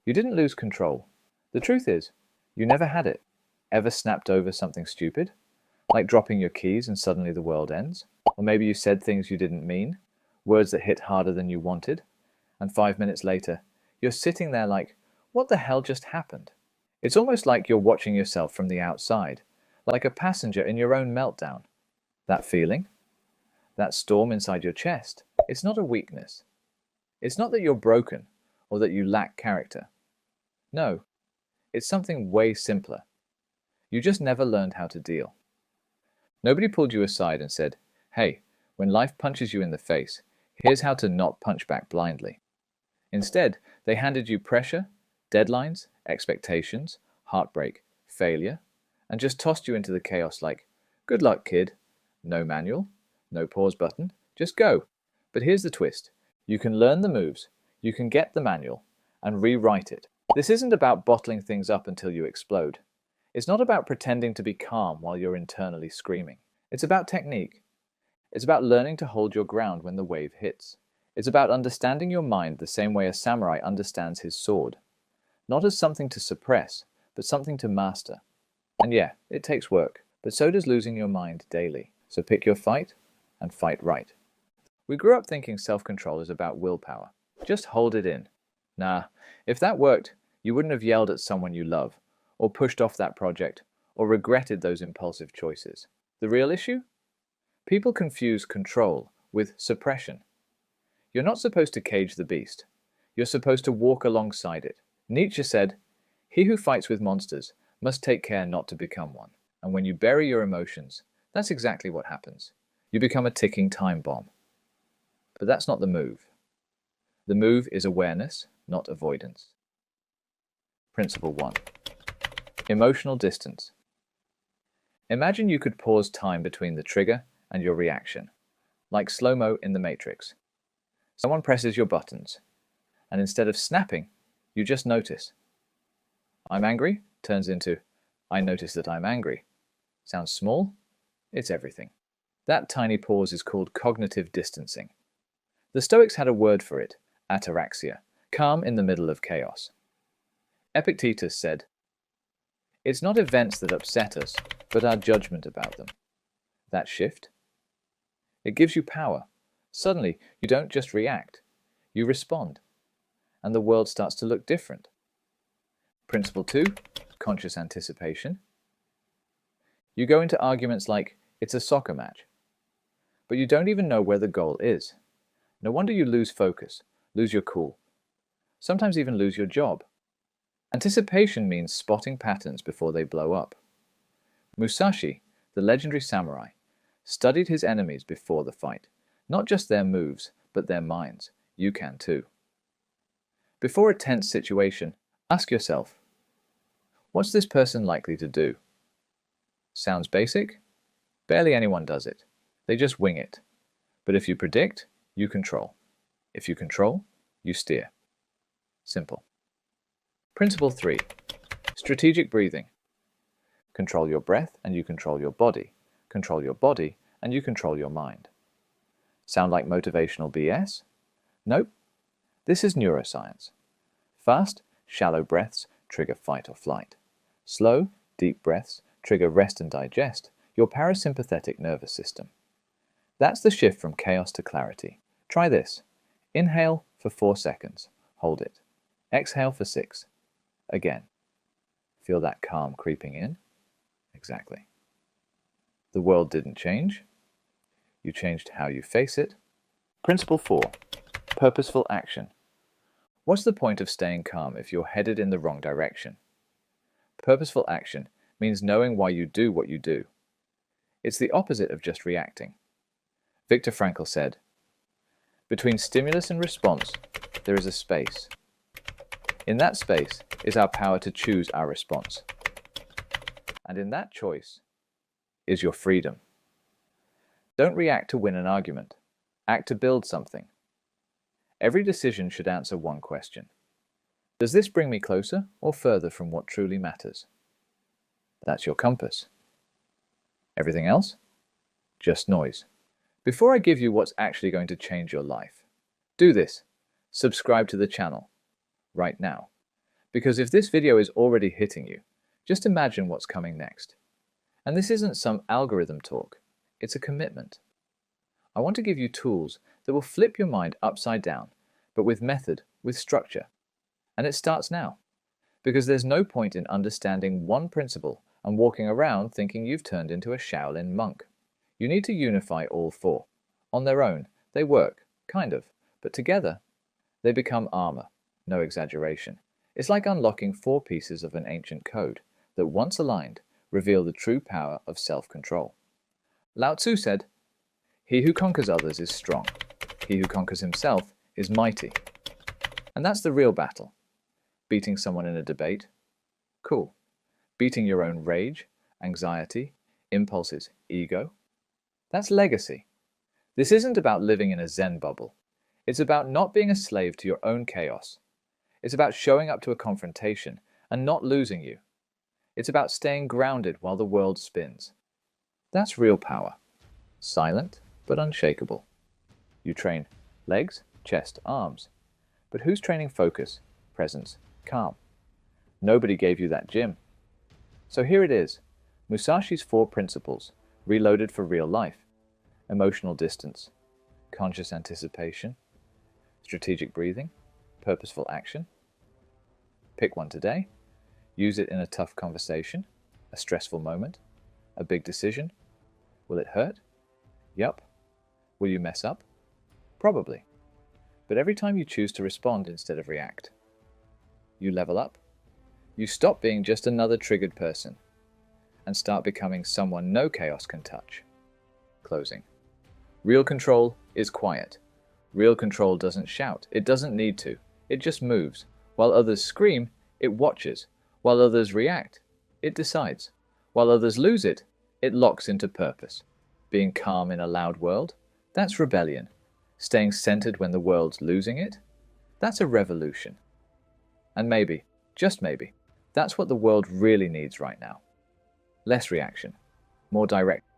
You didn't lose control. The truth is, you never had it. Ever snapped over something stupid? Like dropping your keys and suddenly the world ends? Or maybe you said things you didn't mean, words that hit harder than you wanted, and 5 minutes later, you're sitting there like, what the hell just happened? It's almost like you're watching yourself from the outside, like a passenger in your own meltdown. That feeling, that storm inside your chest, it's not a weakness. It's not that you're broken or that you lack character. No, it's something way simpler. You just never learned how to deal. Nobody pulled you aside and said, hey, when life punches you in the face, here's how to not punch back blindly. Instead, they handed you pressure, deadlines, expectations, heartbreak, failure, and just tossed you into the chaos like, good luck, kid. No manual, no pause button, just go. But here's the twist. You can learn the moves, you can get the manual, and rewrite it. This isn't about bottling things up until you explode. It's not about pretending to be calm while you're internally screaming. It's about technique. It's about learning to hold your ground when the wave hits. It's about understanding your mind the same way a samurai understands his sword. Not as something to suppress, but something to master. And yeah, it takes work, but so does losing your mind daily. So pick your fight and fight right. We grew up thinking self-control is about willpower. Just hold it in. Nah, if that worked, you wouldn't have yelled at someone you love, or pushed off that project, or regretted those impulsive choices. The real issue? People confuse control with suppression. You're not supposed to cage the beast. You're supposed to walk alongside it. Nietzsche said, "He who fights with monsters must take care not to become one." And when you bury your emotions, that's exactly what happens. You become a ticking time bomb. But that's not the move. The move is awareness, not avoidance. Principle 1. Emotional distance. Imagine you could pause time between the trigger and your reaction, like slow-mo in the Matrix. Someone presses your buttons, and instead of snapping, you just notice. I'm angry turns into, I notice that I'm angry. Sounds small? It's everything. That tiny pause is called cognitive distancing. The Stoics had a word for it, ataraxia, calm in the middle of chaos. Epictetus said, it's not events that upset us, but our judgment about them. That shift, it gives you power. Suddenly, you don't just react, you respond, and the world starts to look different. Principle 2, conscious anticipation. You go into arguments like, it's a soccer match, but you don't even know where the goal is. No wonder you lose focus, lose your cool, sometimes even lose your job. Anticipation means spotting patterns before they blow up. Musashi, the legendary samurai, studied his enemies before the fight. Not just their moves, but their minds. You can too. Before a tense situation, ask yourself, what's this person likely to do? Sounds basic? Barely anyone does it. They just wing it. But if you predict, you control. If you control, you steer. Simple. Principle 3. Strategic breathing. Control your breath and you control your body. Control your body and you control your mind. Sound like motivational BS? Nope. This is neuroscience. Fast, shallow breaths trigger fight or flight. Slow, deep breaths trigger rest and digest, your parasympathetic nervous system. That's the shift from chaos to clarity. Try this. Inhale for 4 seconds. Hold it. Exhale for 6. Again. Feel that calm creeping in? Exactly. The world didn't change. You changed how you face it. Principle 4. Purposeful action. What's the point of staying calm if you're headed in the wrong direction? Purposeful action means knowing why you do what you do. It's the opposite of just reacting. Viktor Frankl said, between stimulus and response, there is a space. In that space is our power to choose our response. And in that choice is your freedom. Don't react to win an argument. Act to build something. Every decision should answer one question. Does this bring me closer or further from what truly matters? That's your compass. Everything else? Just noise. Before I give you what's actually going to change your life, do this. Subscribe to the channel right now. Because if this video is already hitting you, just imagine what's coming next. And this isn't some algorithm talk, it's a commitment. I want to give you tools that will flip your mind upside down, but with method, with structure. And it starts now. Because there's no point in understanding one principle and walking around thinking you've turned into a Shaolin monk. You need to unify all four. On their own, they work, kind of, but together, they become armor, no exaggeration. It's like unlocking 4 pieces of an ancient code that, once aligned, reveal the true power of self-control. Lao Tzu said, "He who conquers others is strong. He who conquers himself is mighty." And that's the real battle. Beating someone in a debate? Cool. Beating your own rage, anxiety, impulses, ego? That's legacy. This isn't about living in a Zen bubble. It's about not being a slave to your own chaos. It's about showing up to a confrontation and not losing you. It's about staying grounded while the world spins. That's real power. Silent, but unshakable. You train legs, chest, arms. But who's training focus, presence, calm? Nobody gave you that gym. So here it is, Musashi's 4 principles, reloaded for real life. Emotional distance, conscious anticipation, strategic breathing, purposeful action. Pick one today. Use it in a tough conversation, a stressful moment, a big decision. Will it hurt? Yup. Will you mess up? Probably. But every time you choose to respond instead of react, you level up. You stop being just another triggered person and start becoming someone no chaos can touch. Closing. Real control is quiet. Real control doesn't shout. It doesn't need to. It just moves. While others scream, it watches. While others react, it decides. While others lose it, it locks into purpose. Being calm in a loud world, that's rebellion. Staying centered when the world's losing it, that's a revolution. And maybe, just maybe, that's what the world really needs right now. Less reaction, more direct